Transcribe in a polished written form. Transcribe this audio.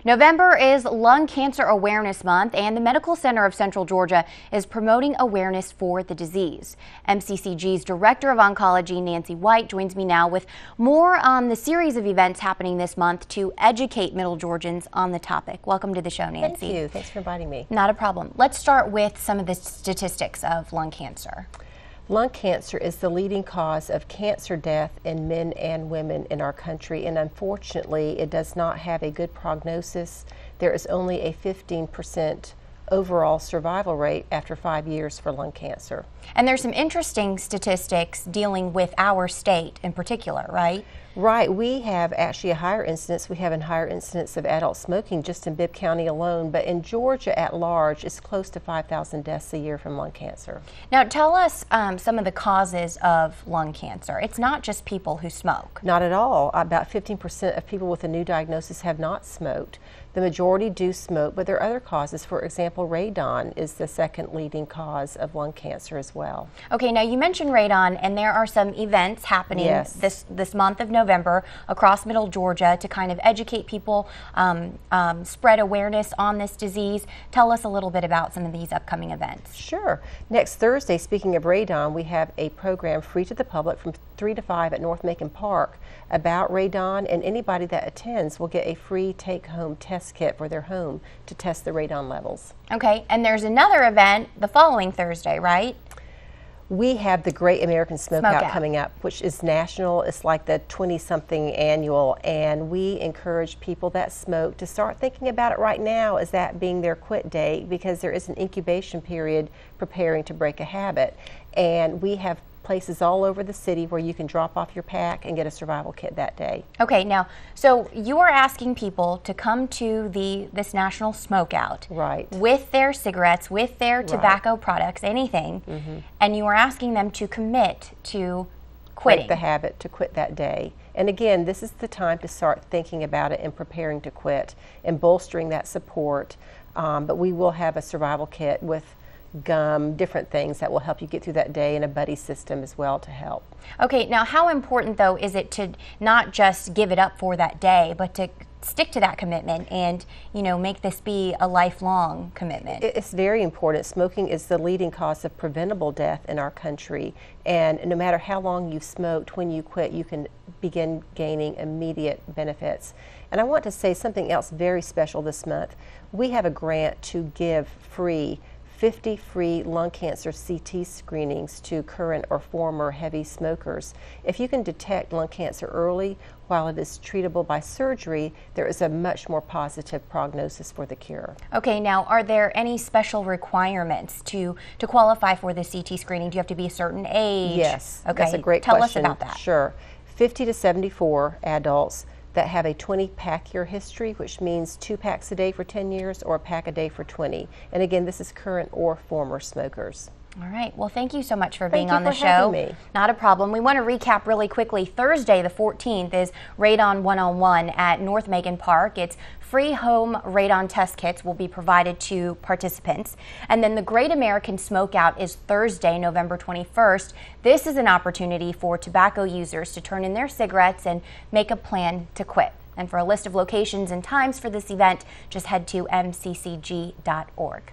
November is Lung Cancer Awareness Month, and the Medical Center of Central Georgia is promoting awareness for the disease. MCCG's Director of Oncology, Nancy White, joins me now with more on the series of events happening this month to educate Middle Georgians on the topic. Welcome to the show, Nancy. Thank you. Thanks for inviting me. Not a problem. Let's start with some of the statistics of lung cancer. Lung cancer is the leading cause of cancer death in men and women in our country, and unfortunately it does not have a good prognosis. There is only a 15% overall survival rate after 5 years for lung cancer. And there's some interesting statistics dealing with our state in particular, right? Right. We have actually a higher incidence. We have a higher incidence of adult smoking just in Bibb County alone, but in Georgia at large, it's close to 5,000 deaths a year from lung cancer. Now tell us some of the causes of lung cancer. It's not just people who smoke. Not at all. About 15% of people with a new diagnosis have not smoked. The majority do smoke, but there are other causes. For example, radon is the second leading cause of lung cancer as well. Okay, now you mentioned radon, and there are some events happening this month of November across Middle Georgia to kind of educate people, spread awareness on this disease. Tell us a little bit about some of these upcoming events. Sure. Next Thursday, speaking of radon, we have a program free to the public from 3 to 5 at North Macon Park about radon, and anybody that attends will get a free take-home test kit for their home to test the radon levels. Okay, and there's another event the following Thursday, right? We have the Great American Smokeout coming up, which is national. It's like the 20-something annual, and we encourage people that smoke to start thinking about it right now as that being their quit date, because there is an incubation period preparing to break a habit. And we have places all over the city where you can drop off your pack and get a survival kit that day. Okay, now, so you are asking people to come to this national smokeout, right, with their cigarettes, with their tobacco products, anything, and you are asking them to commit to quitting. Break the habit, to quit that day. And again, this is the time to start thinking about it and preparing to quit and bolstering that support. But we will have a survival kit with gum, different things that will help you get through that day, and a buddy system as well to help. Okay, now how important though is it to not just give it up for that day, but to stick to that commitment and, you know, make this be a lifelong commitment? It's very important. Smoking is the leading cause of preventable death in our country, and no matter how long you've smoked, when you quit, you can begin gaining immediate benefits. And I want to say something else very special this month. We have a grant to give 50 free lung cancer CT screenings to current or former heavy smokers. If you can detect lung cancer early while it is treatable by surgery, there is a much more positive prognosis for the cure. Okay, now are there any special requirements to qualify for the CT screening? Do you have to be a certain age? Yes, okay. That's a great question. Tell us about that. Sure. 50 to 74 adults that have a 20-pack year history, which means 2 packs a day for 10 years or a pack a day for 20. And again, this is current or former smokers. All right. Well, thank you so much for being on the show. Having me. Not a problem. We want to recap really quickly. Thursday, the 14th, is Radon 101 at North Macon Park. It's free home radon test kits will be provided to participants. And then the Great American Smokeout is Thursday, November 21st. This is an opportunity for tobacco users to turn in their cigarettes and make a plan to quit. And for a list of locations and times for this event, just head to mccg.org.